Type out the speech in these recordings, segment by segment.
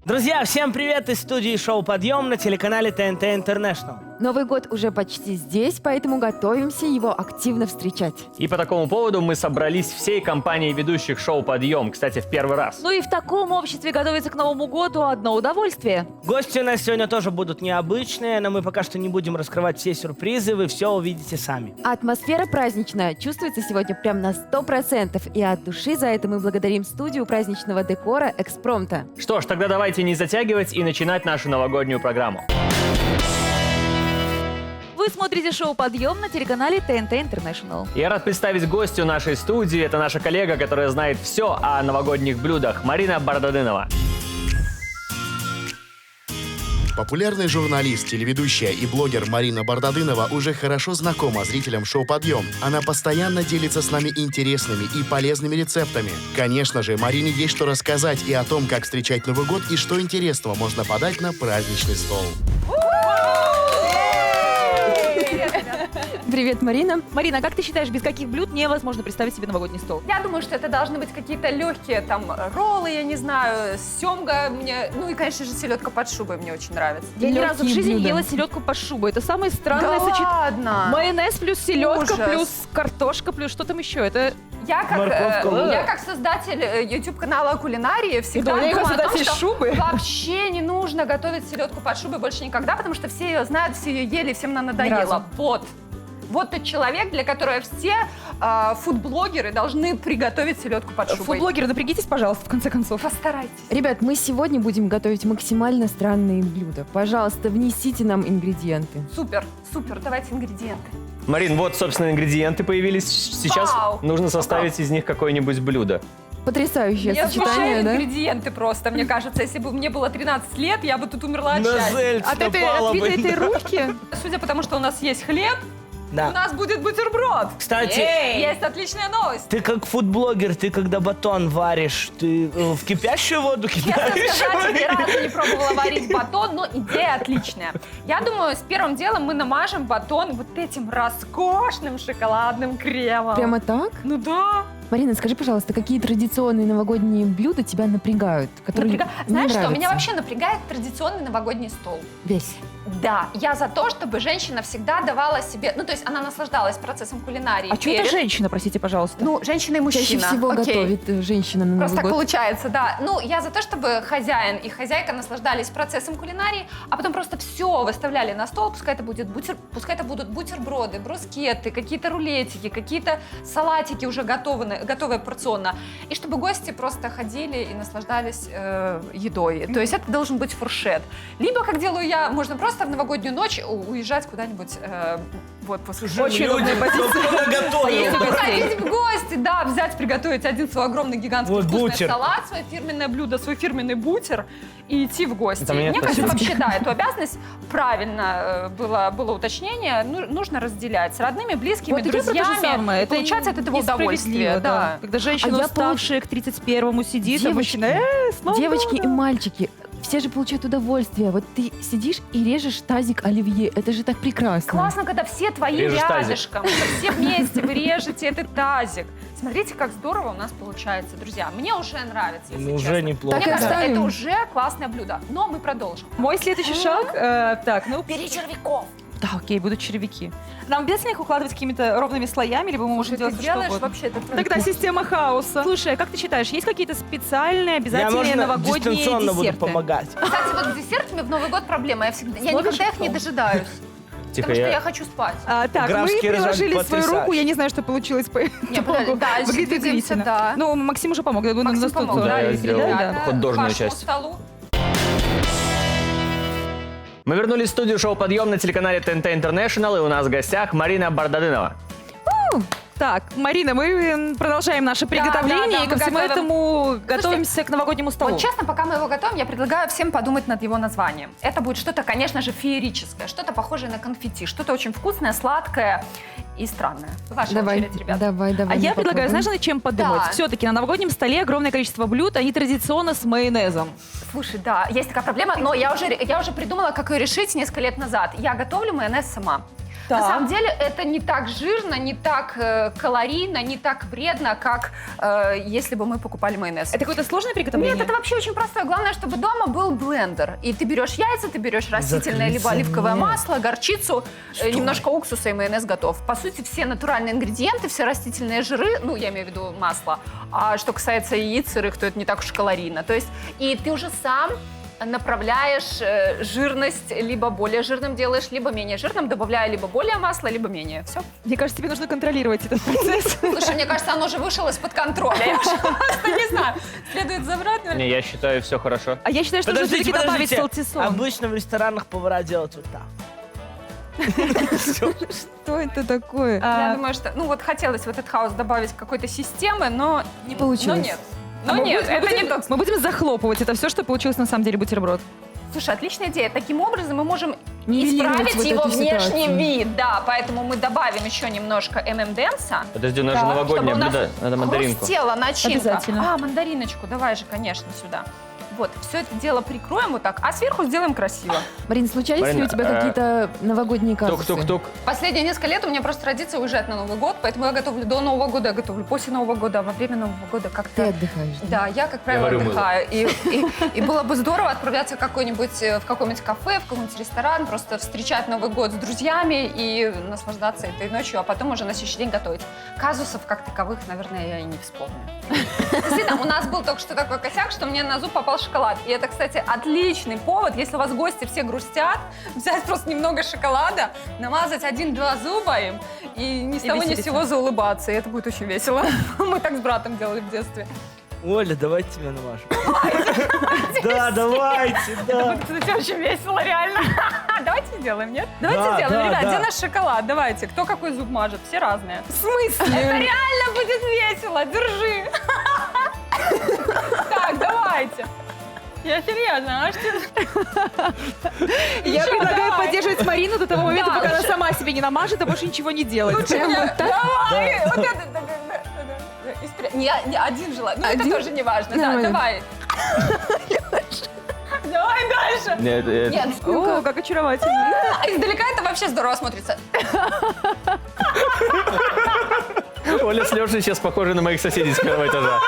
Друзья, всем привет из студии шоу «Подъем» на телеканале ТНТ Интернешнл. Новый год уже почти здесь, поэтому готовимся его активно встречать. И по такому поводу мы собрались всей компанией ведущих шоу «Подъем», кстати, в первый раз. Ну и в таком обществе готовиться к Новому году одно удовольствие. Гости у нас сегодня тоже будут необычные, но мы пока что не будем раскрывать все сюрпризы, вы все увидите сами. Атмосфера праздничная чувствуется сегодня прям на 100%, и от души за это мы благодарим студию праздничного декора «Экспромта». Что ж, тогда давайте не затягивать и начинать нашу новогоднюю программу. Вы смотрите шоу «Подъем» на телеканале ТНТ Интернешнл. Я рад представить гостю нашей студии. Это наша коллега, которая знает все о новогодних блюдах. Марина Бардадынова. Популярный журналист, телеведущая и блогер Марина Бардадынова уже хорошо знакома зрителям шоу «Подъем». Она постоянно делится с нами интересными и полезными рецептами. Конечно же, Марине есть что рассказать и о том, как встречать Новый год и что интересного можно подать на праздничный стол. Привет, Марина. Марина, как ты считаешь, без каких блюд невозможно представить себе новогодний стол? Я думаю, что это должны быть какие-то легкие там роллы, я не знаю, семга мне, ну и, конечно же, селедка под шубой мне очень нравится. Я ни разу в Легкие жизни не блюда. ела селедку под шубой. Это самое странное Да сочетание. ладно? Майонез плюс селедка, Ужас. плюс картошка, плюс что там еще? Это Морковка. Я как создатель YouTube-канала кулинарии всегда Да, я как думаю о том, создатель что шубы. вообще не нужно готовить селедку под шубой больше никогда, потому что все ее знают, все ее ели, всем она Ни надоела. разу. Вот тот человек, для которого все фудблогеры должны приготовить селедку под шубой. фудблогеры, напрягитесь, пожалуйста, в конце концов. Постарайтесь. Ребят, мы сегодня будем готовить максимально странные блюда. Пожалуйста, внесите нам ингредиенты. Супер, супер, давайте ингредиенты. Марин, вот, собственно, ингредиенты появились. Сейчас Вау! нужно составить из них какое-нибудь блюдо. Потрясающее Я сочетание, обожаю да? ингредиенты просто. Мне кажется, если бы мне было 13 лет, я бы тут умерла от На счастья. зельц От напала бы. этой руки. Судя по тому, что у нас есть хлеб, у Да. нас будет бутерброд. Кстати, Есть отличная новость. ты как фудблогер, ты когда батон варишь, ты в кипящую воду Честно кидаешь? сказать, ни разу не пробовала варить батон, но идея отличная. Я думаю, с первым делом мы намажем батон вот этим роскошным шоколадным кремом. Прямо так? Ну да. Марина, скажи, пожалуйста, какие традиционные новогодние блюда тебя напрягают? Которые Знаешь не что, нравятся? меня вообще напрягает традиционный новогодний стол. Весь. Да, я за то, чтобы женщина всегда давала себе, ну то есть она наслаждалась процессом кулинарии. А что это перед- женщина, простите, пожалуйста? Ну, женщина и мужчина. Чаще всего Окей. готовит женщина на Просто Новый так год. получается, да. Ну, я за то, чтобы хозяин и хозяйка наслаждались процессом кулинарии, а потом просто все выставляли на стол, пускай это будут бутерброды, брускеты, какие-то рулетики, какие-то салатики уже готовые порционно. И чтобы гости просто ходили и наслаждались едой. То есть это должен быть фуршет. Либо, как делаю я, можно просто в новогоднюю ночь уезжать куда-нибудь в отпуск. Очень удобная позиция. Готовил. Ходить в гости, да, взять, приготовить один свой огромный гигантский Вот вкусный бутер. салат, свое фирменное блюдо, свой фирменный бутер и идти в гости. Это мне Мне кажется, спасибо. вообще, да, эту обязанность правильно было уточнение, нужно разделять с родными, близкими, Вот и я про то же друзьями. самое. И получать от этого удовольствие. несправедливо, Да. Когда женщина, А я уставшая к 31-му сидит, а Девочки, мужчина, с Новым Девочки и годом!» мальчики, все же получают удовольствие. Вот ты сидишь и режешь тазик оливье. Это же так прекрасно. Классно, когда все твои Режешь тазик. рядышком, когда все вместе вы режете этот тазик. Смотрите, как здорово у нас получается, друзья. Мне уже нравится, если Ну, честно. уже неплохо. Так Мне и кажется, оставим. это уже классное блюдо. Но мы продолжим. Мой следующий шаг, так, ну, Бери червяков. да, окей, будут червяки. Нам обязательно их укладывать какими-то ровными слоями, либо мы можем Ты делать что делаешь угодно? вообще это Тогда система хаоса. Слушай, а как ты считаешь, есть какие-то специальные, Я, обязательные можно, новогодние дистанционно буду десерты? помогать. Кстати, вот с десертами в Новый год проблема. Я Словишь никогда их не потом? дожидаюсь. Тихо, Потому что я хочу спать. Так, Графский мы рожок приложили свою потрясающий. руку, я не знаю, что получилось по итогу. дальше Выглядит двигаемся, удивительно. да. Ну, Максим уже помог, я думаю, Максим на стол помог, да, я передали, сделал. да. хот-дожную К вашему часть. столу. Мы вернулись в студию шоу «Подъем» на телеканале ТНТ Интернешнл, и у нас в гостях Марина Бардадынова. Так, Марина, мы продолжаем наше приготовление, да, и ко мы всему готовим. этому готовимся к новогоднему столу. Вот честно, пока мы его готовим, я предлагаю всем подумать над его названием. Это будет что-то, конечно же, феерическое, что-то похожее на конфетти, что-то очень вкусное, сладкое и странное. Ваша Давай, очередь, ребята. давай. А мы я предлагаю, попробуем. знаешь, над чем подумать? Да. Все-таки на новогоднем столе огромное количество блюд, они традиционно с майонезом. Слушай, да, есть такая проблема, но я уже придумала, как ее решить несколько лет назад. Я готовлю майонез сама. На самом деле это не так жирно, не так калорийно, не так вредно, как если бы мы покупали майонез. Это какое-то сложное приготовление? Нет, это вообще очень простое. Главное, чтобы дома был блендер. И ты берешь яйца, ты берешь растительное либо оливковое масло, горчицу, немножко уксуса, и майонез готов. По сути, все натуральные ингредиенты, все растительные жиры, ну, я имею в виду масло. А что касается яиц сырых, то это не так уж калорийно. То есть, и ты уже сам направляешь жирность, либо более жирным делаешь, либо менее жирным, добавляя либо более масла, либо менее. Все. Мне кажется, тебе нужно контролировать этот процесс. Слушай, мне кажется, оно уже вышло из-под контроля. Я уже просто не знаю. Следует забрать, наверное. Не, я считаю, все хорошо. А я считаю, что нужно все-таки добавить салтисон. Обычно в ресторанах повара делают вот так. Что это такое? Я думаю, что, ну вот хотелось в этот хаос добавить какой-то системы, но Не получилось. Но нет. Но нет, это не тот. Мы будем захлопывать это все, что получилось на самом деле бутерброд. Слушай, отличная идея. Таким образом мы можем Нивелировать исправить вот его эту внешний ситуацию. вид. Да, поэтому мы добавим еще немножко ММДМса. Подожди, у нас же чтобы новогоднее у нас блюдо. Надо мандаринку. хрустела начинка. Обязательно. А, мандариночку, давай же, конечно, сюда. Вот, все это дело прикроем вот так, а сверху сделаем красиво. Марин, случались ли Марина, у тебя какие-то новогодние казусы? Тук-тук-тук. Последние несколько лет у меня просто традиция уезжать на Новый год, поэтому я готовлю до Нового года, я готовлю после Нового года, а во время Нового года Ты как-то... отдыхаешь. Да, я, как правило, варю мыло. отдыхаю. И было бы здорово отправляться в какое-нибудь кафе, в какой-нибудь ресторан, просто встречать Новый год с друзьями и наслаждаться этой ночью, а потом уже на следующий день готовить. Казусов как таковых, наверное, я и не вспомню. Действительно, у нас был только что такой косяк, что мне на зуб попал шоколад. И это, кстати, отличный повод, если у вас гости все грустят, взять просто немного шоколада, намазать 1-2 зуба им и ни с И того ни с веселиться. сего заулыбаться. И это будет очень весело. Мы так с братом делали в детстве. Оля, давайте тебя намажем. Да, давайте, да. Кстати, очень весело, реально. Давайте сделаем, нет? Давайте Да, сделаем. да, Ребят, да. где наш шоколад? Давайте. Кто какой зуб мажет? Все разные. В смысле? Это реально будет весело. Держи. Так, давайте. Я серьезно, а что? Я Ещё предлагаю давай. поддерживать Марину до того момента, Да. пока она сама себе не намажет, а больше ничего не делать. Давай. Вот это. Не один желает. Ну, это Один? тоже не важно. Да, Нормально. давай. Давай дальше. Нет, Нет, О, как очаровательно. издалека это вообще здорово смотрится. Оля с Лешей сейчас похожи на моих соседей с первого этажа.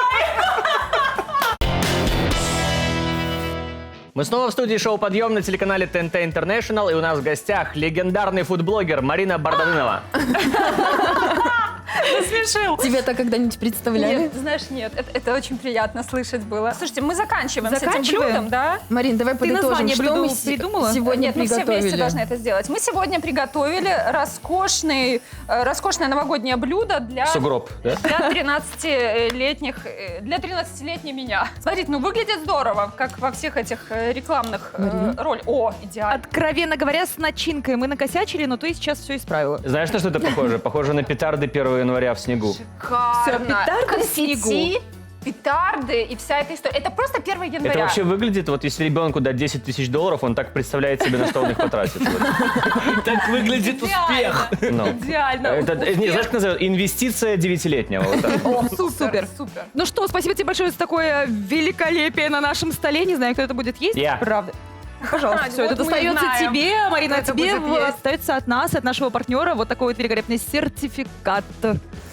Мы снова в студии шоу «Подъем» на телеканале ТНТ International, и у нас в гостях легендарный фудблогер Марина Бардадынова. Смешил. Тебя-то когда-нибудь представляли? Нет, знаешь, нет, это очень приятно слышать было. Слушайте, мы заканчиваем с этим Заканчиваем? блюдом, да? Марин, давай Ты подытожим, название что блюда мы придумала? сегодня Нет, мы все вместе приготовили. должны это сделать. Мы сегодня приготовили роскошное новогоднее блюдо для... Сугроб, да? Для 13-летних, для 13-летней меня. Смотрите, ну выглядит здорово, как во всех этих рекламных роликах. О, идеально. Откровенно говоря, с начинкой мы накосячили, но ты сейчас все исправила. Знаешь, на что это похоже? Похоже на петарды 1 января в снегу. Шикарно. Всё, петарды в Конфетти, снегу. петарды и вся эта история. Это просто 1 января. Это вообще выглядит, вот если ребенку дать 10 тысяч долларов, он так представляет себе, на что он их потратит. Вот. Так выглядит успех. Ну. Идеально. Это, не, знаешь, как называют? Инвестиция 9-летнего. Вот так. О, Супер. супер. Ну что, спасибо тебе большое за такое великолепие на нашем столе. Не знаю, кто это будет есть. Я. Правда. Пожалуйста, все, Вот это мы достается знаем, тебе, Марина, кто это тебе будет есть. достается от нас, от нашего партнера, вот такой вот великолепный сертификат.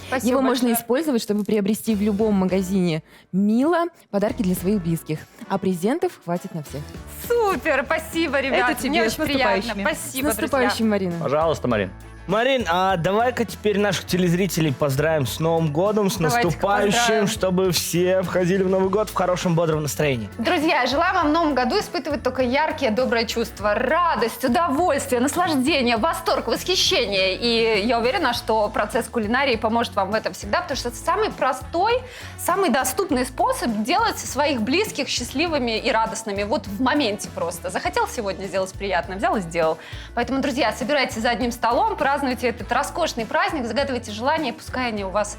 Спасибо Его можно большое. использовать, чтобы приобрести в любом магазине Мила подарки для своих близких. А презентов хватит на всех. Супер, спасибо, ребят. Это тебе, Мне с очень приятно. наступающими. Спасибо, С наступающим, Марина. Пожалуйста, Марин. Марин, а давай-ка теперь наших телезрителей поздравим с Новым годом, с Давайте-ка наступающим, поздравим. чтобы все входили в Новый год в хорошем, бодром настроении. Друзья, желаю вам в новом году испытывать только яркие, добрые чувства, радость, удовольствие, наслаждение, восторг, восхищение. И я уверена, что процесс кулинарии поможет вам в этом всегда, потому что это самый простой, самый доступный способ делать своих близких счастливыми и радостными. Вот в моменте просто. Захотел сегодня сделать приятно, взял и сделал. Поэтому, друзья, собирайтесь за одним столом, празднуйте этот роскошный праздник, загадывайте желания, пускай они у вас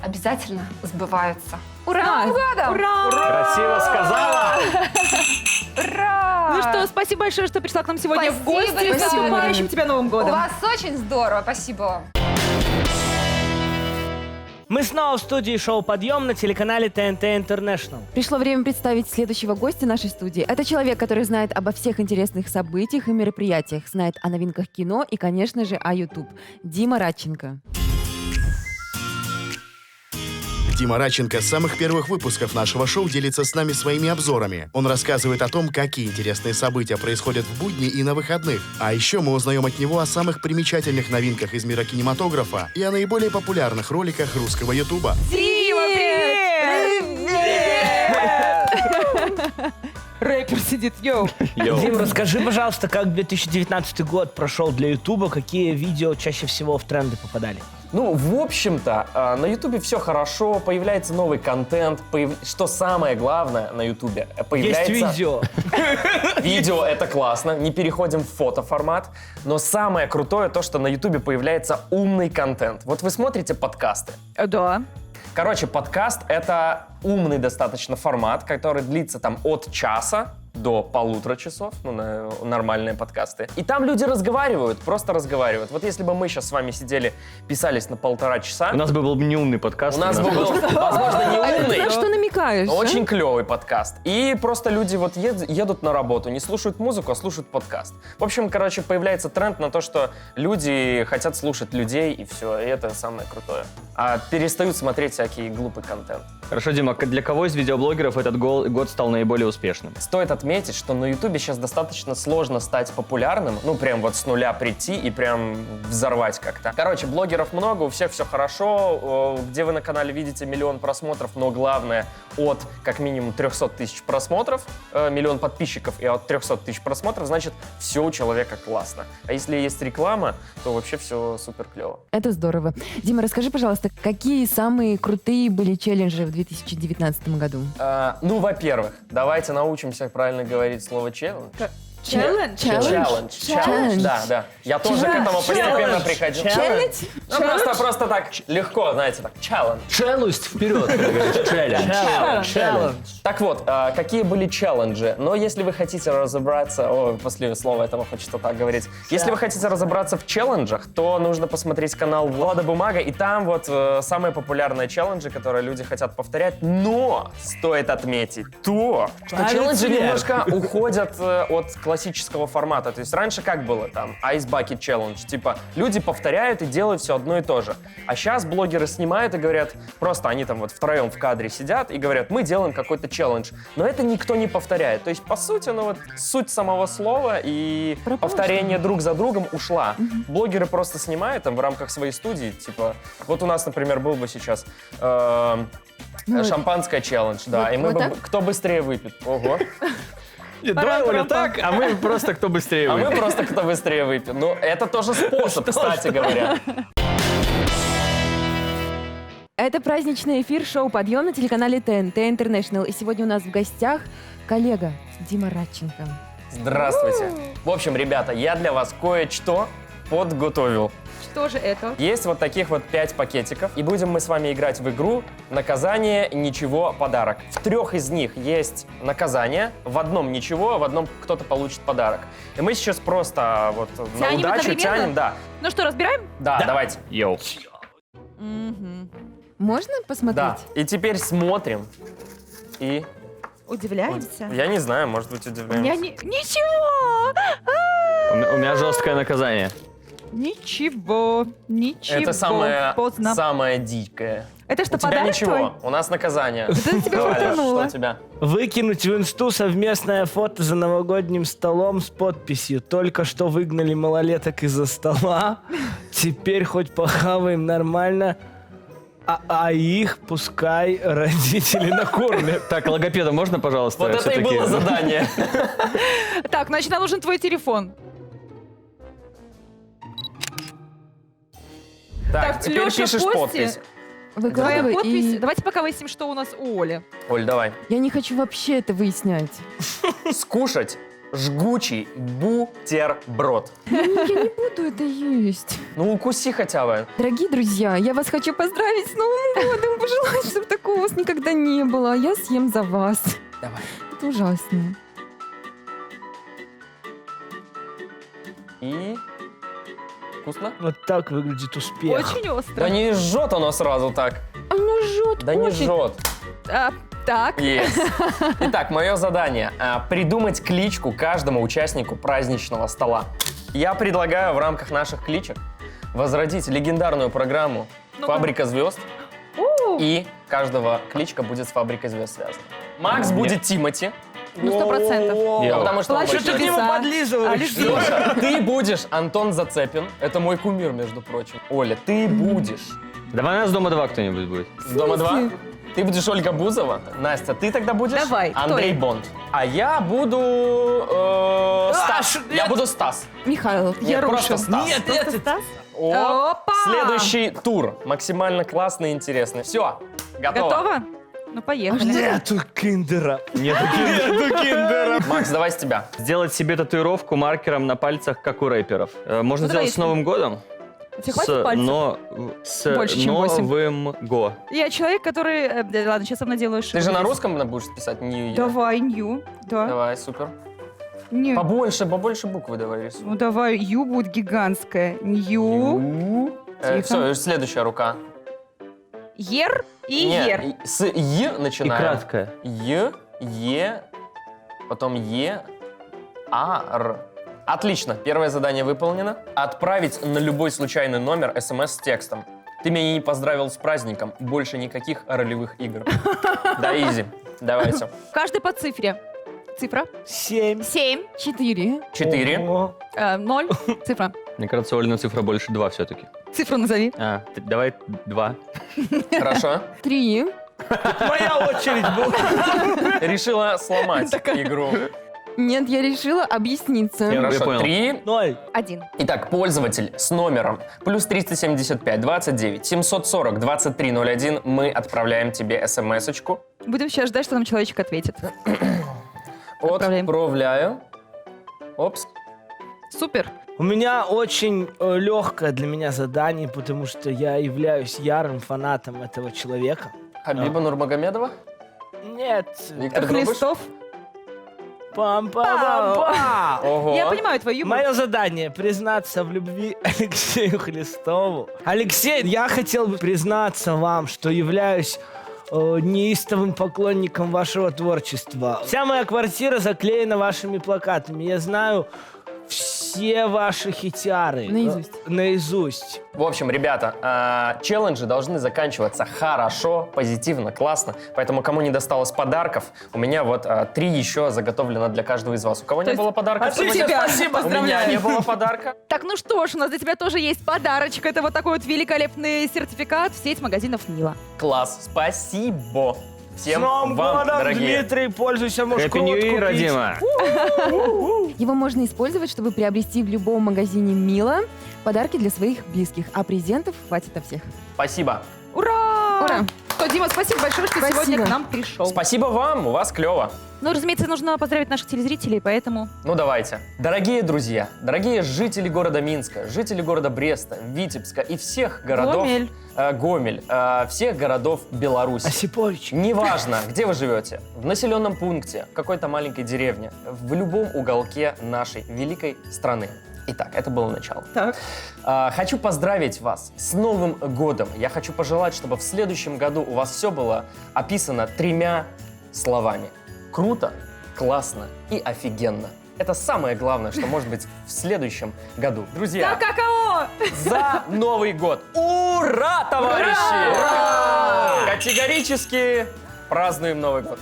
обязательно сбываются. Ура! С Новым годом! Ура! Красиво сказала! Ура! Ну что, спасибо большое, что пришла к нам сегодня в Спасибо, гости. С ребята. наступающим тебя Новым У годом! вас очень здорово, спасибо вам. Мы снова в студии шоу «Подъем» на телеканале ТНТ International. Пришло время представить следующего гостя нашей студии. Это человек, который знает обо всех интересных событиях и мероприятиях, знает о новинках кино и, конечно же, о YouTube. Дима Радченко. Дима Радченко с самых первых выпусков нашего шоу делится с нами своими обзорами. Он рассказывает о том, какие интересные события происходят в будни и на выходных. А еще мы узнаем от него о самых примечательных новинках из мира кинематографа и о наиболее популярных роликах русского Ютуба. Дима, привет! Рэпер сидит, йоу. Дим, расскажи, пожалуйста, как 2019 год прошел для Ютуба, какие видео чаще всего в тренды попадали? Ну, в общем-то, на Ютубе все хорошо, появляется новый контент, что самое главное на Ютубе, появляется... Есть видео. Видео — это классно, не переходим в фотоформат, но самое крутое то, что на Ютубе появляется умный контент. Вот вы смотрите подкасты. Да. Короче, подкаст — это умный достаточно формат, который длится там от часа до 1,5 часов, ну, на нормальные подкасты. И там люди разговаривают, просто разговаривают. Вот если бы мы сейчас с вами сидели, писались на 1,5 часа... У нас бы был не умный подкаст. У нас бы был, возможно, не умный, На что намекаешь? но очень клевый подкаст. И просто люди вот едут на работу, не слушают музыку, а слушают подкаст. В общем, короче, появляется тренд на то, что люди хотят слушать людей, и все, и это самое крутое. А перестают смотреть всякий глупый контент. Хорошо, Дима, для кого из видеоблогеров этот год стал наиболее успешным? Стоит отметить, что на Ютубе сейчас достаточно сложно стать популярным, ну, прям вот с нуля прийти и прям взорвать как-то. Короче, блогеров много, у всех все хорошо, где вы на канале видите 1 000 000 просмотров, но главное, от как минимум 300 тысяч просмотров, 1 000 000 подписчиков и от 300 тысяч просмотров, значит, все у человека классно. А если есть реклама, то вообще все супер клево. Это здорово. Дима, расскажи, пожалуйста, какие самые крутые были челленджи в 2019 году? Ну, во-первых, давайте научимся правильно говорить слово челлендж. Челлендж? Челлендж. Да. Я тоже к этому постепенно приходил. Ну, просто так легко, знаете, так, челлендж. Челюсть вперед! Челлендж. Так вот, какие были челленджи? Но если вы хотите разобраться... после слова этого хочется так говорить. Если вы хотите разобраться в челленджах, то нужно посмотреть канал Влада Бумага, и там вот самые популярные челленджи, которые люди хотят повторять. Но стоит отметить то, что Палец челленджи вверх. немножко уходят от классического формата. То есть раньше как было там? Ice Bucket Challenge. Типа люди повторяют и делают все одно и то же. А сейчас блогеры снимают и говорят, просто они там вот втроем в кадре сидят и говорят, мы делаем какой-то челлендж. Но это никто не повторяет. То есть, по сути, ну вот суть самого слова и повторение друг за другом ушла. Блогеры просто снимают там в рамках своей студии. Типа, вот у нас, например, был бы сейчас шампанское челлендж, да. Вот- И мы вот бы, так? кто быстрее выпьет. Ого. Давай, Оля, так, а мы просто кто быстрее А мы выпьем. просто кто быстрее выпьет. Ну, это тоже способ, кстати говоря. Это праздничный эфир шоу «Подъем» на телеканале ТНТ International. И сегодня у нас в гостях коллега Дима Радченко. Здравствуйте. В общем, ребята, я для вас кое-что подготовил. Что же это? Есть вот таких вот 5 пакетиков, и будем мы с вами играть в игру «Наказание, ничего, подарок». В 3 из них есть наказание, в одном ничего, а в одном кто-то получит подарок. И мы сейчас просто вот на Тянем удачу одновременно? тянем, да. Ну что, разбираем? Да, давайте. Йоу. Можно посмотреть? Да. И теперь смотрим и... Удивляемся. Я не знаю, может быть, У удивляемся. меня ничего! У меня жесткое наказание. Ничего. Это самое, Поздно. самое дикое. Это что, У тебя подарок ничего, твой? у нас наказание. Это тебя Давай, Лёш, шокануло. что у тебя? Выкинуть в инсту совместное фото за новогодним столом с подписью «Только что выгнали малолеток из-за стола, теперь хоть похаваем нормально, а их пускай родители накормят». Так, логопеда можно, пожалуйста? Вот это и всё-таки? было задание. Так, значит, нам нужен твой телефон. Так, теперь Лёша, пишешь пости. подпись. Твоя Выкладывай подпись. и... Давайте пока выясним, что у нас у Оли. Оль, давай. Я не хочу вообще это выяснять. Скушать жгучий бутерброд. Я не буду это есть. Ну, укуси хотя бы. Дорогие друзья, я вас хочу поздравить с Новым годом, пожелать, чтобы такого у вас никогда не было. А я съем за вас. Давай. Это ужасно. И... Вкусно? Вот так выглядит успех. Очень остро. Да не жжет оно сразу так. Да не жжет. Так. Есть. Итак, мое задание — придумать кличку каждому участнику праздничного стола. Я предлагаю в рамках наших кличек возродить легендарную программу «Фабрика звезд». И каждого кличка будет с «Фабрикой звезд» связана. Макс будет Тимати. Ну, 100%. Ну, потому что он Плачут Что ты большой. к нему Лиза. подлизываешь? Алексей. Леша, ты будешь Антон Зацепин. Это мой кумир, между прочим. Оля, ты будешь Давай у нас дома 2 кто-нибудь будет. с «Дома 2». Ты будешь Ольга Бузова. Настя, ты тогда будешь Давай, кто Андрей я? Бонд. А я буду Стас. Я буду Стас. Михайлов. Нет, просто Ярушин. Стас. Нет, Просто нет. Стас? О, Опа! следующий тур. Максимально классный и интересный. Все, готово. Готово? Ну, поехали. Нету киндера. Нету киндера. Макс, давай с тебя. Сделать себе татуировку маркером на пальцах, как у рэперов. Можно Ну, давай, сделать с Новым годом. Тебе хватит пальцев? С Больше, чем 8. Новым го. Я человек, который... ладно, сейчас сам наделаю Ты ошибку. же на русском будешь писать? Не я. Давай, нью. Да. Давай, супер. Нью. Побольше буквы давай рисуй. Ну, давай, ю будет гигантская. Нью. Тихо. Все, следующая рука. Ер и Нет, ер. с Е И начинаем. краткое. Е, потом А, Р. Отлично, первое задание выполнено. Отправить на любой случайный номер СМС с текстом. Ты меня не поздравил с праздником, больше никаких ролевых игр. Да, изи. Давайте. Каждый по цифре. Цифра. 7. 7. 4. 4. 0. Цифра. Мне кажется, Олина цифра больше 2 все-таки. Цифру назови. Давай 2. Хорошо. 3. Моя очередь была. Решила сломать игру. Нет, я решила объясниться. Я Хорошо, понял. 3. 0. 1. Итак, пользователь с номером плюс 375 29 740 2301 мы отправляем тебе смс-очку. Будем сейчас ждать, что нам человечек ответит. Отправляем. Отправляю. Опс. Супер. У меня очень легкое для меня задание, потому что я являюсь ярым фанатом этого человека. Хабиба Нурмагомедова? Нет. Виктор Друбыш? Хлестов. Пам-пам-пам. Ого. Я понимаю твою юмор. Мое задание — признаться в любви Алексею Хлестову. Алексей, я хотел бы признаться вам, что являюсь неистовым поклонником вашего творчества. Вся моя квартира заклеена вашими плакатами. Я знаю все ваши хитяры. Наизусть. Наизусть. В общем, ребята, челленджи должны заканчиваться хорошо, позитивно, классно. Поэтому, кому не досталось подарков, у меня вот 3 еще заготовлено для каждого из вас. У кого не есть было подарка? Отлично, спасибо, У меня не было подарка. Так, ну что ж, у нас для тебя тоже есть подарочек. Это вот такой вот великолепный сертификат в сеть магазинов Мила. Класс, спасибо. С Всем Новым вам, годом, дорогие. Дмитрий, пользуйся, можешь Happy New код Year, купить. Дима. Его можно использовать, чтобы приобрести в любом магазине Мила подарки для своих близких, а презентов хватит на всех. Спасибо. Ура! Ура! Что, Дима, спасибо большое, что Спасибо. сегодня к нам пришел. Спасибо вам, у вас клево. Ну, разумеется, нужно поздравить наших телезрителей, поэтому... Ну давайте. Дорогие друзья, дорогие жители города Минска, жители города Бреста, Витебска и всех городов... Гомель. Гомель. Всех городов Беларуси. Осипович. Неважно, где вы живете, в населенном пункте, в какой-то маленькой деревне, в любом уголке нашей великой страны. Итак, это было начало. Так. Хочу поздравить вас с Новым годом. Я хочу пожелать, чтобы в следующем году у вас все было описано 3 словами. Круто, классно и офигенно. Это самое главное, что может быть в следующем году. Друзья, Так, каково? за Новый год! Ура, товарищи! Ура! Категорически празднуем Новый год.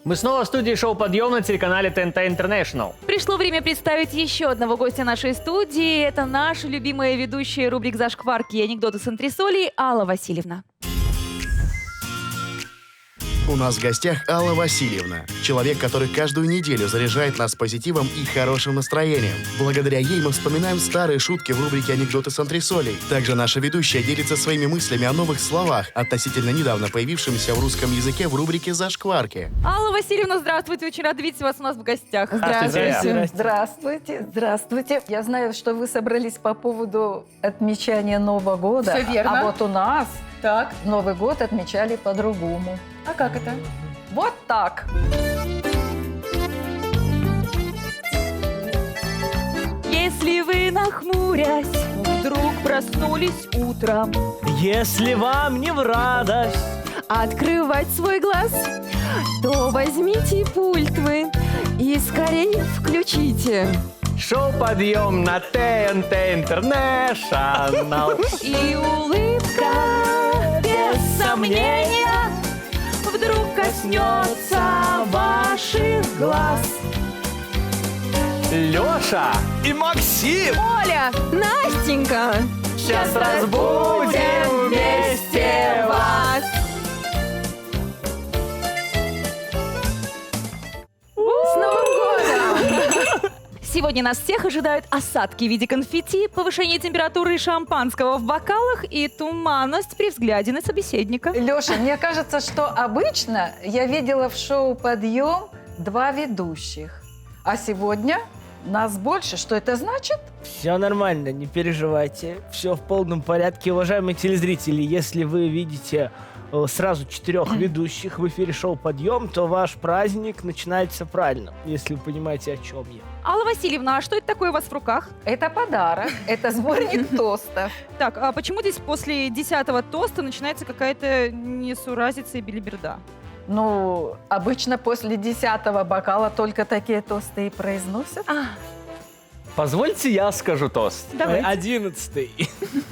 Мы снова в студии шоу «Подъем» на телеканале ТНТ International. Пришло время представить еще одного гостя нашей студии. Это наша любимая ведущая рубрик «Зашкварки и анекдоты с антресолей» Алла Васильевна. У нас в гостях Алла Васильевна. Человек, который каждую неделю заряжает нас позитивом и хорошим настроением. Благодаря ей мы вспоминаем старые шутки в рубрике «Анекдоты с антресолей». Также наша ведущая делится своими мыслями о новых словах, относительно недавно появившимся в русском языке в рубрике «Зашкварки». Алла Васильевна, здравствуйте. Очень рада видеть вас у нас в гостях. Здравствуйте. Здравствуйте, здравствуйте. Я знаю, что вы собрались по поводу отмечания Нового года. Всё верно. А вот у нас Так. Новый год отмечали по-другому. А как это? Вот так. Если вы, нахмурясь, вдруг проснулись утром. Если вам не в радость, Открывать свой глаз, то возьмите пульт вы и скорее включите. Шоу «Подъем» на ТНТ Интернешнл. И улыбка, без сомнения, вдруг коснется ваших глаз. Леша, и Максим, Оля, Настенька, сейчас разбудим вместе вас. с Новым годом! Сегодня нас всех ожидают осадки в виде конфетти, повышение температуры шампанского в бокалах и туманность при взгляде на собеседника. Леша, мне кажется, что обычно я видела в шоу «Подъем» 2 ведущих. А сегодня нас больше. Что это значит? все нормально, не переживайте. Все в полном порядке. Уважаемые телезрители, если вы видите сразу 4 ведущих в эфире шоу «Подъем», то ваш праздник начинается правильно, если вы понимаете, о чем я. Алла Васильевна, а что это такое у вас в руках? Это подарок. Это сборник тостов. Так, а почему здесь после 10-го тоста начинается какая-то несуразица и белиберда? Ну, обычно после 10-го бокала только такие тосты и произносят. Позвольте я скажу тост. Давайте. 11-й.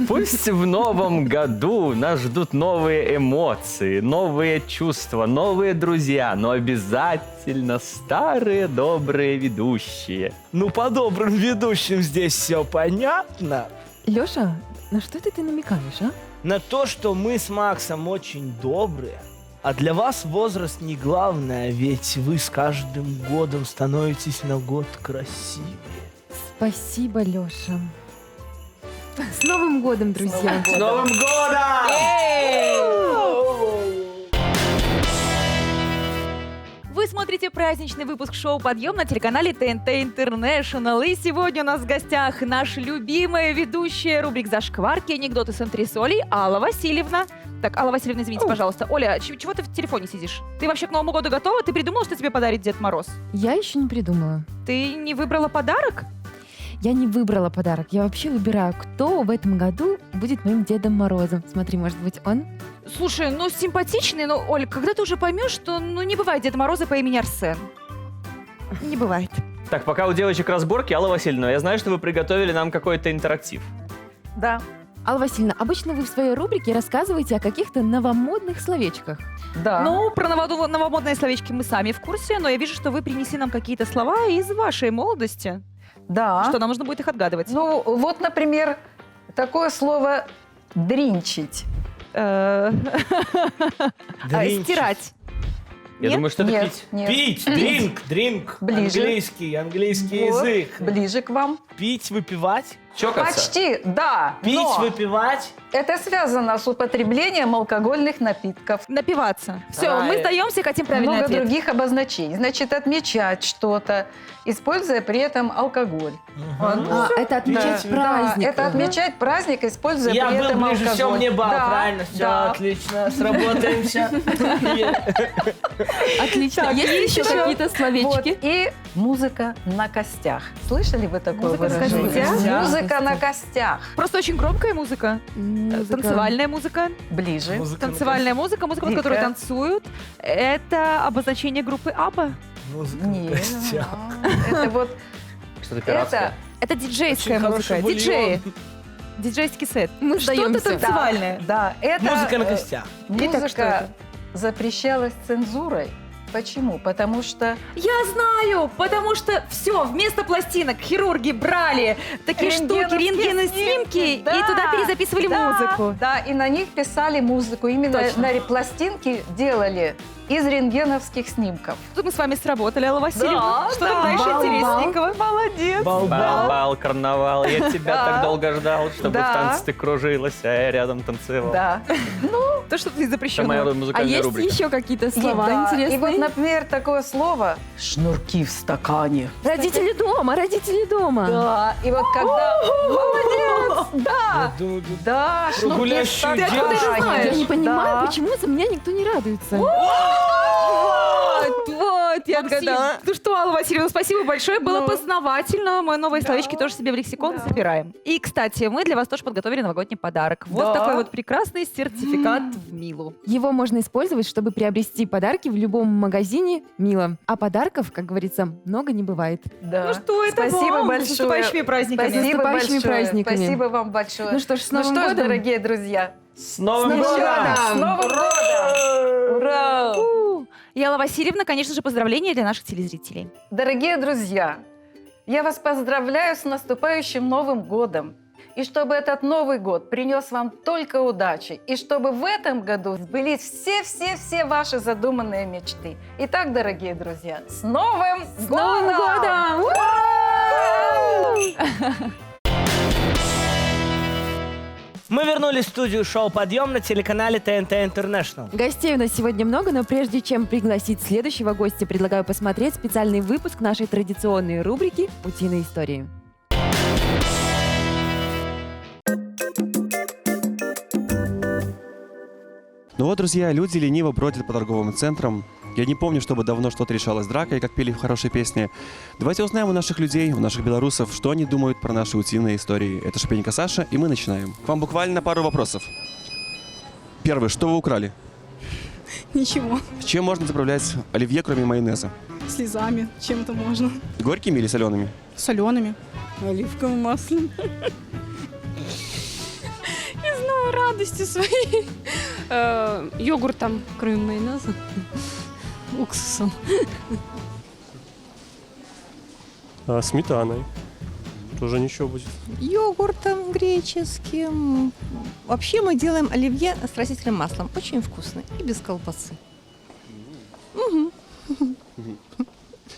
Пусть в новом году нас ждут новые эмоции, новые чувства, новые друзья, но обязательно старые добрые ведущие. Ну, по добрым ведущим здесь все понятно. Леша, на что это ты намекаешь, а? На то, что мы с Максом очень добрые. А для вас возраст не главное, ведь вы с каждым годом становитесь на год красивее. Спасибо, Леша. С Новым годом, друзья! С Новым годом! Вы смотрите праздничный выпуск шоу «Подъем» на телеканале ТНТ Интернешнл. И сегодня у нас в гостях наша любимая ведущая рубрик «Зашкварки», анекдоты с антресолей Алла Васильевна. Так, Алла Васильевна, извините, пожалуйста. Оля, чего ты в телефоне сидишь? Ты вообще к Новому году готова? Ты придумала, что тебе подарит Дед Мороз? Я еще не придумала. Ты не выбрала подарок? Я не выбрала подарок. Я вообще выбираю, кто в этом году будет моим Дедом Морозом. Смотри, может быть, он? Слушай, ну симпатичный, но, Оль, когда ты уже поймешь, что не бывает Деда Мороза по имени Арсен? Не бывает. Так, пока у девочек разборки, Алла Васильевна, я знаю, что вы приготовили нам какой-то интерактив. Да. Алла Васильевна, обычно вы в своей рубрике рассказываете о каких-то новомодных словечках. Да. Ну, про новомодные словечки мы сами в курсе, но я вижу, что вы принесли нам какие-то слова из вашей молодости. Да. Что нам нужно будет их отгадывать. Ну, вот, например, такое слово «дринчить». Дринчить. Стирать. Я Нет? думаю, что это Нет, пить. нет. Пить, дринк. Ближе. Английский Вот, язык. ближе к вам. Пить, выпивать. Чокаться. Почти, да. Пить, но выпивать. это связано с употреблением алкогольных напитков. Напиваться. Все, Давай. мы сдаемся, хотим правильный Много ответ. других обозначений. Значит, отмечать что-то, используя при этом алкоголь. Это отмечать Да. праздник. Да, это отмечать праздник, используя Я при был этом ближе, алкоголь. все, мне бал, Да, правильно, все, да. отлично, сработаемся. Отлично. Так, Есть еще ещё. какие-то Вот. словечки? И музыка на костях. Слышали вы такое Музыка на выражение? костях? Музыка на костях. Просто очень громкая музыка. Музыка. Танцевальная музыка. Ближе. Танцевальная музыка, музыка, под Вика. которую танцуют. Это обозначение группы АББА. Музыка на Нет. костях. Это вот Что-то пиратское. Это диджейская Очень музыка. хороший Диджеи. бульон. Диджейский сет. Мы Что-то сдаемся. танцевальное. Да, это Музыка на костях. Итак, что музыка это? запрещалась цензурой. Почему? Потому что Я знаю, потому что все, вместо пластинок хирурги брали такие штуки, рентгены снимки, да, и туда перезаписывали музыку. Да, и на них писали музыку. Именно Точно. на пластинки делали из рентгеновских снимков. Тут мы с вами сработали, Алла Васильевна. Да, Что там да. дальше Бал-бал. интересненького? Молодец. Бал, карнавал, я тебя Да. так долго ждал, чтобы Да. в танце ты кружилась, а я рядом танцевал. Да. То, что ты Это запрещено. моя А музыкальная есть рубрика. еще какие-то И, слова да, интересные? и вот, например, такое слово «шнурки в стакане». Родители дома, родители дома. Да, и вот когда... Молодец! Да! Я думаю, тут Да, шнурки в Прогуляющий стакане. дед. Ты откуда это Я не понимаю, Да. почему за меня никто не радуется. Вот, Вот я отгадала. Ну что, Алла Васильевна, спасибо большое. Было Ну. познавательно. Мы новые словечки тоже себе в лексикон забираем. И, кстати, мы для вас тоже подготовили новогодний подарок. Вот Да. такой вот прекрасный сертификат в Милу. Его можно использовать, чтобы приобрести подарки в любом магазине Мила. А подарков, как говорится, много не бывает. Да. Ну что это Спасибо вам? большое. С наступающими праздниками. Спасибо наступающими большое. праздниками. Спасибо вам большое. Ну что ж, с Ну Новым что ж, годом! дорогие друзья, С Новым С Новым годом! годом! с Новым годом! Ура! И Алла Васильевна, конечно же, поздравления для наших телезрителей. Дорогие друзья, я вас поздравляю с наступающим Новым годом. И чтобы этот Новый год принес вам только удачи. И чтобы в этом году сбылись все-все-все ваши задуманные мечты. Итак, дорогие друзья, с Новым годом! Новым годом! Мы вернулись в студию шоу «Подъем» на телеканале ТНТ International. Гостей у нас сегодня много, но прежде чем пригласить следующего гостя, предлагаю посмотреть специальный выпуск нашей традиционной рубрики «Утиные истории». Ну вот, друзья, люди лениво бродят по торговым центрам. Я не помню, чтобы давно что-то решалось дракой, как пели в хорошей песне. Давайте узнаем у наших людей, у наших белорусов, что они думают про наши утиные истории. Это Шупенька Саша, и мы начинаем. К вам буквально пару вопросов. Первый. Что вы украли? Ничего. Чем можно заправлять оливье, кроме майонеза? Слезами. Чем-то можно. Горькими или солеными? Солеными. Оливковым маслом. Не знаю, радости своей. Йогуртом, кроме майонеза. Уксусом. Сметаной. Тоже ничего будет. Йогуртом греческим. Вообще мы делаем оливье с растительным маслом. Очень вкусно и без колбасы.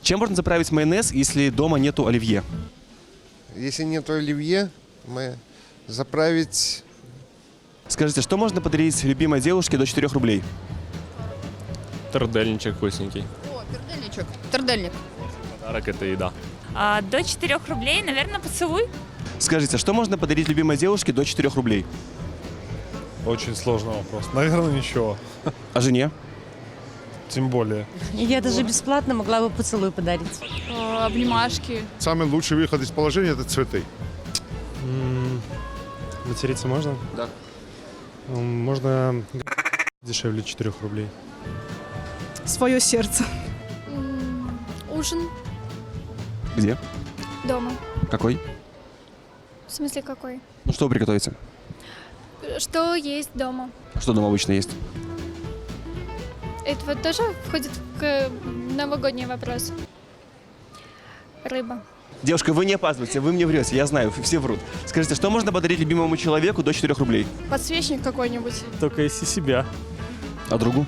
Чем можно заправить майонез, если дома нету оливье? Если нет оливье, мы заправить... Скажите, что можно подарить любимой девушке до 4 рублей? Тордельничек вкусненький. О, пердельничек. Тордельник. Подарок — это еда. До 4 рублей, наверное, поцелуй. Скажите, что можно подарить любимой девушке до 4 рублей? Очень сложный вопрос. Наверное, ничего. А жене? Тем более. Я даже бесплатно могла бы поцелуй подарить. Обнимашки. Самый лучший выход из положения – это цветы. Материться можно? Да. Можно дешевле 4 рублей. Свое сердце. Ужин Где? дома. Какой? В смысле какой? Ну что вы приготовите? Что есть дома? Что дома обычно есть? Это вот тоже входит в новогодний вопрос. Рыба. Девушка, вы не опаздывайте, вы мне врете, я знаю, все врут. Скажите, что можно подарить любимому человеку до 4 рублей? Подсвечник какой-нибудь. Только если себя. А другу?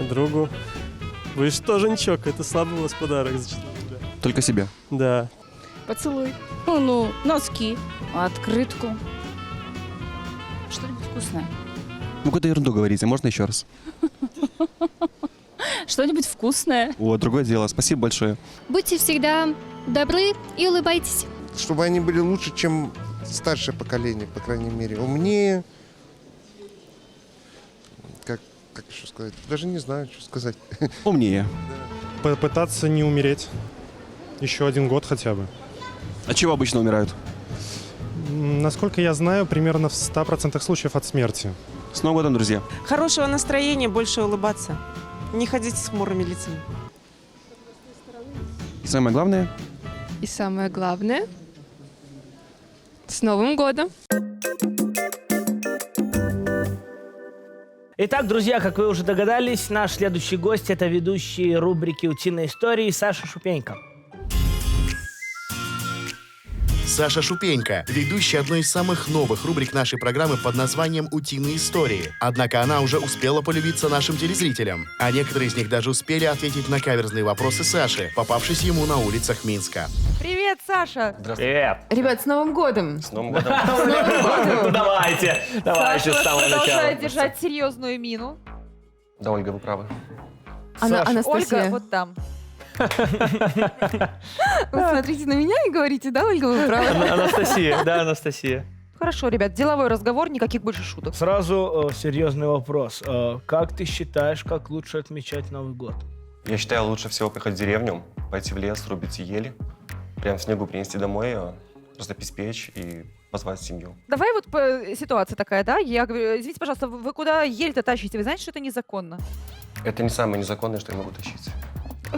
Другу. Вы же тоже ничего, это слабый у вас подарок за 4 рубля. Только себя. Да. Поцелуй. Ну, носки. Открытку. Что-нибудь вкусное. Ну, какую-то ерунду говорите, можно еще раз? Что-нибудь вкусное. О, другое дело, спасибо большое. Будьте всегда добры и улыбайтесь. Чтобы они были лучше, чем старшее поколение, по крайней мере. Умнее. Как еще сказать? Даже не знаю, что сказать. Умнее. Попытаться не умереть. Еще 1 год хотя бы. От чего обычно умирают? Насколько я знаю, примерно в 100% случаев от смерти. С Новым годом, друзья. Хорошего настроения, больше улыбаться. Не ходить с хмурыми лицами. И самое главное, И самое главное, с Новым годом! Итак, друзья, как вы уже догадались, наш следующий гость – это ведущий рубрики «Утиные истории» Саша Шупенько. Саша Шупенько, ведущий одной из самых новых рубрик нашей программы под названием «Утиные истории». Однако она уже успела полюбиться нашим телезрителям, а некоторые из них даже успели ответить на каверзные вопросы Саши, попавшись ему на улицах Минска. Привет, Саша! Привет! Ребят, с Новым годом! С Новым годом! С Новым годом! Давайте с самого начала. Продолжает держать серьезную мину. Да, Ольга, вы правы. Анастасия. Ольга, вот там. Вы смотрите на меня и говорите, да, Ольга, вы правы? Анастасия, да, Анастасия. Хорошо, ребят, деловой разговор, никаких больше шуток. Сразу серьезный вопрос. Как ты считаешь, как лучше отмечать Новый год? Я считаю, лучше всего поехать в деревню, пойти в лес, рубить ели, прям в снегу принести домой ее, растопить печь и позвать семью. Давай вот ситуация такая, да? Я говорю, извините, пожалуйста, вы куда ель-то тащите? Вы знаете, что это незаконно? Это не самое незаконное, что я могу тащить.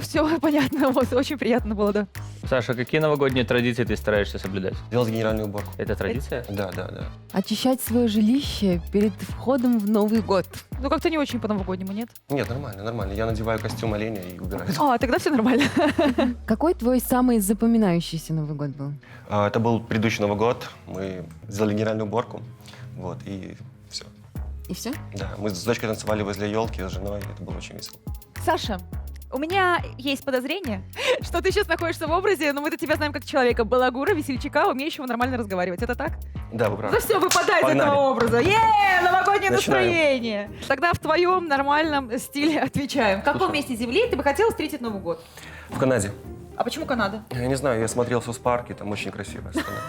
Все понятно, вот, очень приятно было, да. Саша, какие новогодние традиции ты стараешься соблюдать? Делать генеральную уборку. Это традиция? Да, да, да. Очищать свое жилище перед входом в Новый год. Ну как-то не очень по-новогоднему, нет? Нет, нормально, нормально. Я надеваю костюм оленя и убираю. А, тогда все нормально. Какой твой самый запоминающийся Новый год был? Это был предыдущий Новый год. Мы сделали генеральную уборку. Вот, и все. И все? Да, мы с дочкой танцевали возле елки с женой, и это было очень весело. Саша, у меня есть подозрение, что ты сейчас находишься в образе, но мы-то тебя знаем как человека, балагура, весельчака, умеющего нормально разговаривать. Это так? Да, вы правы. Ну все, выпадай из Погнали. этого образа. Новогоднее Начинаем. настроение. Тогда в твоем нормальном стиле отвечаем. В каком месте Земли ты бы хотел встретить Новый год? В Канаде. А почему Канада? Я не знаю, я смотрел Саус-парк, и там очень красивая страна.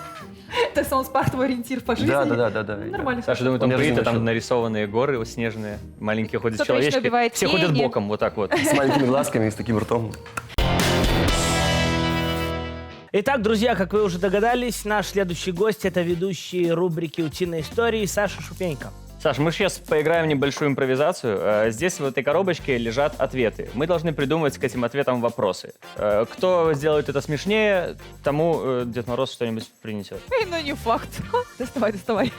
Это Саус-парк твой ориентир по жизни? Да. Нормально. Саша, думаю, там Он меня принято, там размешал. нарисованные горы снежные, маленькие ходят Кто-то вечно человечки. убивает Все ходят тени. боком, вот так вот. С маленькими глазками и с таким ртом. Итак, друзья, как вы уже догадались, наш следующий гость — это ведущий рубрики «Утиные истории» Саша Шупенько. Саш, мы сейчас поиграем в небольшую импровизацию. Здесь в этой коробочке лежат ответы. Мы должны придумать к этим ответам вопросы. Кто сделает это смешнее, тому Дед Мороз что-нибудь принесет. Ну не факт. Доставай.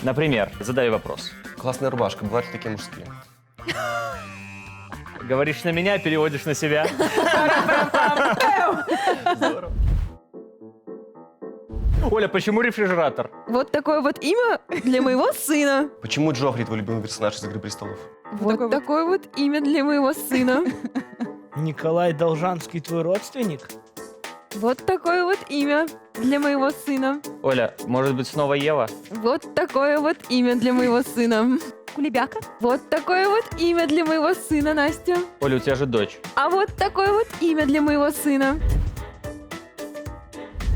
Например, задай вопрос. Классная рубашка, бывают ли такие мужские? Говоришь на меня, переводишь на себя. Здорово. Оля, почему рефрижератор? Вот такое вот имя для моего сына. Почему Джоффри твой любимый персонаж из «Игры престолов»? Вот такое вот имя для моего сына. Николай Должанский твой родственник? Вот такое вот имя для моего сына. Оля, может быть, снова Ева? Вот такое вот имя для моего сына. Кулебяка? Вот такое вот имя для моего сына, Настя. Оля, у тебя же дочь. А вот такое вот имя для моего сына.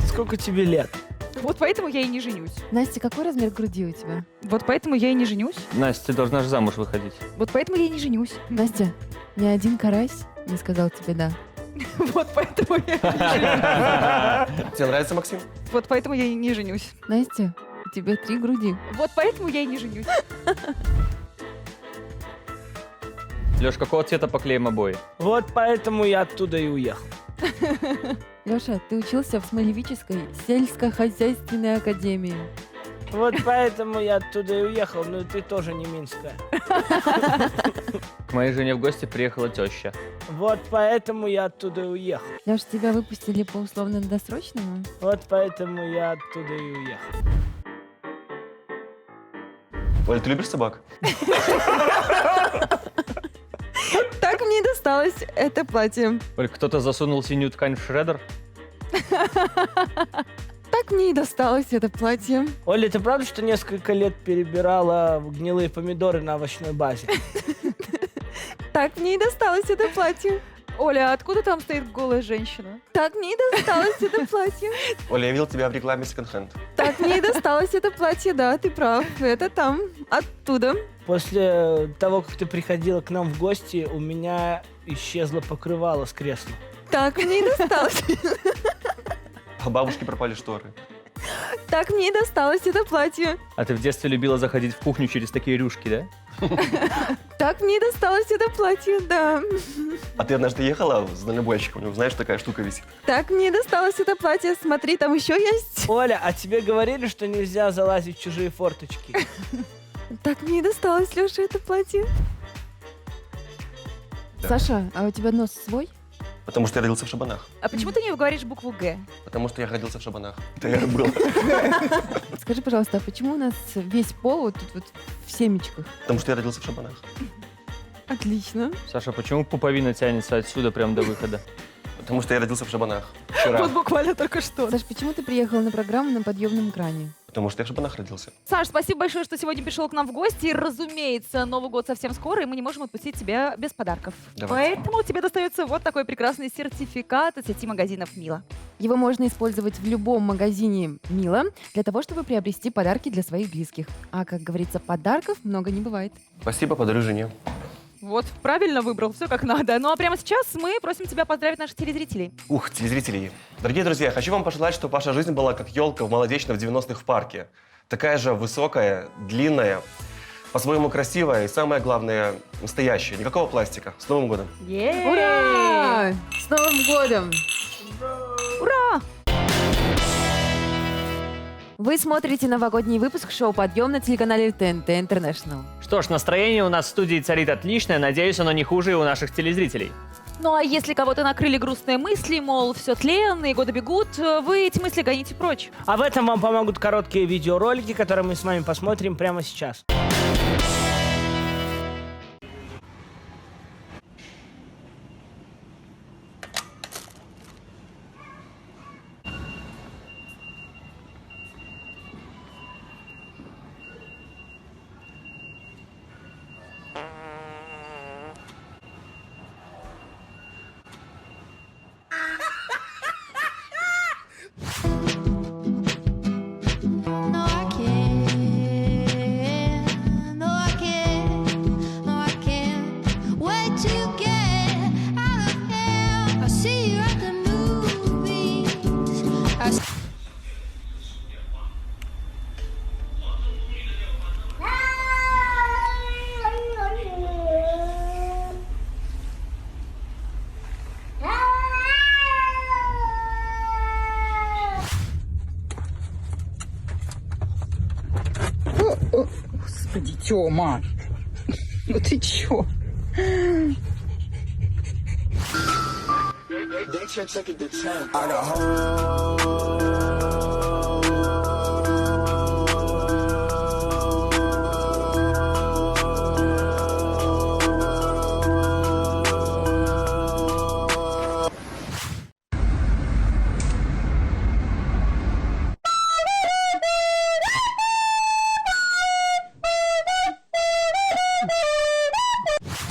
Сколько тебе лет? Вот поэтому я и не женюсь. Настя, какой размер груди у тебя? Вот поэтому я и не женюсь. Настя, ты должна же замуж выходить. Вот поэтому я и не женюсь. Настя, ни один карась не сказал тебе «да». Вот поэтому я и не женюсь. Тебе нравится Максим? Вот поэтому я и не женюсь. Настя, у тебя 3 груди. Вот поэтому я и не женюсь. Леш, какого цвета поклеим обои? Вот поэтому я оттуда и уехал. Леша, ты учился в Смолевической сельскохозяйственной академии. Вот поэтому я оттуда и уехал, но ты тоже не минская. К моей жене в гости приехала теща. Вот поэтому я оттуда и уехал. Леш, тебя выпустили по условно-досрочному? Вот поэтому я оттуда и уехал. Оля, ты любишь собак? Так мне и досталось это платье. Оль, кто-то засунул синюю ткань в шредер? Так мне и досталось это платье. Оля, ты правда, что несколько лет перебирала гнилые помидоры на овощной базе? Так мне и досталось это платье. Оля, а откуда там стоит голая женщина? Так мне и досталось это платье. Оля, я видел тебя в рекламе секонд-хенд. Так мне и досталось это платье, да, ты прав. Это там, оттуда. После того, как ты приходила к нам в гости, у меня исчезло покрывало с кресла. Так мне и досталось. А бабушки пропали шторы. Так мне и досталось это платье. А ты в детстве любила заходить в кухню через такие рюшки, да? Так мне и досталось это платье, да. А ты однажды ехала с дальнобойщиком, у него, знаешь, такая штука висит. Так мне и досталось это платье. Смотри, там еще есть. Оля, а тебе говорили, что нельзя залазить в чужие форточки? Так мне и досталось, Леша, это платье. Да. Саша, а у тебя нос свой? Потому что я родился в Шабанах. А почему ты не говоришь букву «Г»? Потому что я родился в Шабанах. Это я был. Скажи, пожалуйста, а почему у нас весь пол вот тут вот в семечках? Потому что я родился в Шабанах. Отлично. Саша, почему пуповина тянется отсюда прям до выхода? Потому что я родился в Шабанах. Вчера. Вот буквально только что. Саш, почему ты приехал на программу на подъемном кране? Потому что я в Шабанах родился. Саш, спасибо большое, что сегодня пришел к нам в гости. И, разумеется, Новый год совсем скоро, и мы не можем отпустить тебя без подарков. Давайте. Поэтому тебе достается вот такой прекрасный сертификат от сети магазинов «Мила». Его можно использовать в любом магазине «Мила» для того, чтобы приобрести подарки для своих близких. А, как говорится, подарков много не бывает. Спасибо, подарю жене. Вот, правильно выбрал, все как надо. Ну а прямо сейчас мы просим тебя поздравить наших телезрителей. Ух, телезрители. Дорогие друзья, хочу вам пожелать, чтобы ваша жизнь была как елка в молодечном в 90-х в парке. Такая же высокая, длинная, по-своему красивая и, самое главное, настоящая. Никакого пластика. С Новым годом! Ура! С Новым годом! Ура! Вы смотрите новогодний выпуск шоу «Подъем» на телеканале ТНТ International. Что ж, настроение у нас в студии царит отличное. Надеюсь, оно не хуже и у наших телезрителей. Ну а если кого-то накрыли грустные мысли, мол, все тленно и годы бегут, вы эти мысли гоните прочь. А в этом вам помогут короткие видеоролики, которые мы с вами посмотрим прямо сейчас. Господи, Тёма, ну ты чё?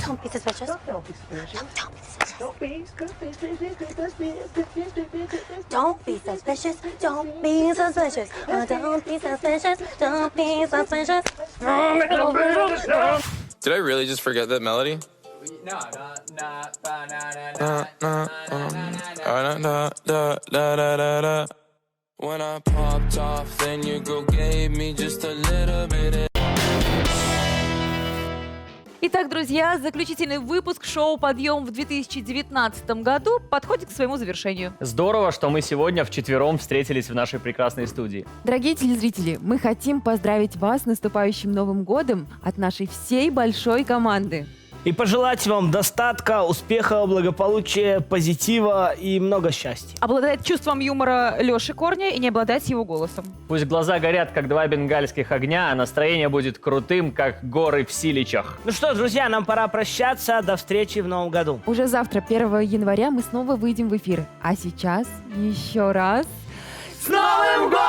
Don't be suspicious. Don't be suspicious. Don't be suspicious. Don't be suspicious. Don't be suspicious. Don't be suspicious. Don't be suspicious. Did I really just forget that melody? When I popped off, then your girl gave me just a little bit. Итак, друзья, заключительный выпуск шоу «Подъем» в 2019 году подходит к своему завершению. Здорово, что мы сегодня вчетвером встретились в нашей прекрасной студии. Дорогие телезрители, мы хотим поздравить вас с наступающим Новым годом от нашей всей большой команды. И пожелать вам достатка, успеха, благополучия, позитива и много счастья. Обладать чувством юмора Лёши Корня и не обладать его голосом. Пусть глаза горят, как два бенгальских огня, а настроение будет крутым, как горы в Силичах. Ну что, друзья, нам пора прощаться. До встречи в Новом году. Уже завтра, 1 января, мы снова выйдем в эфир. А сейчас еще раз... С Новым годом!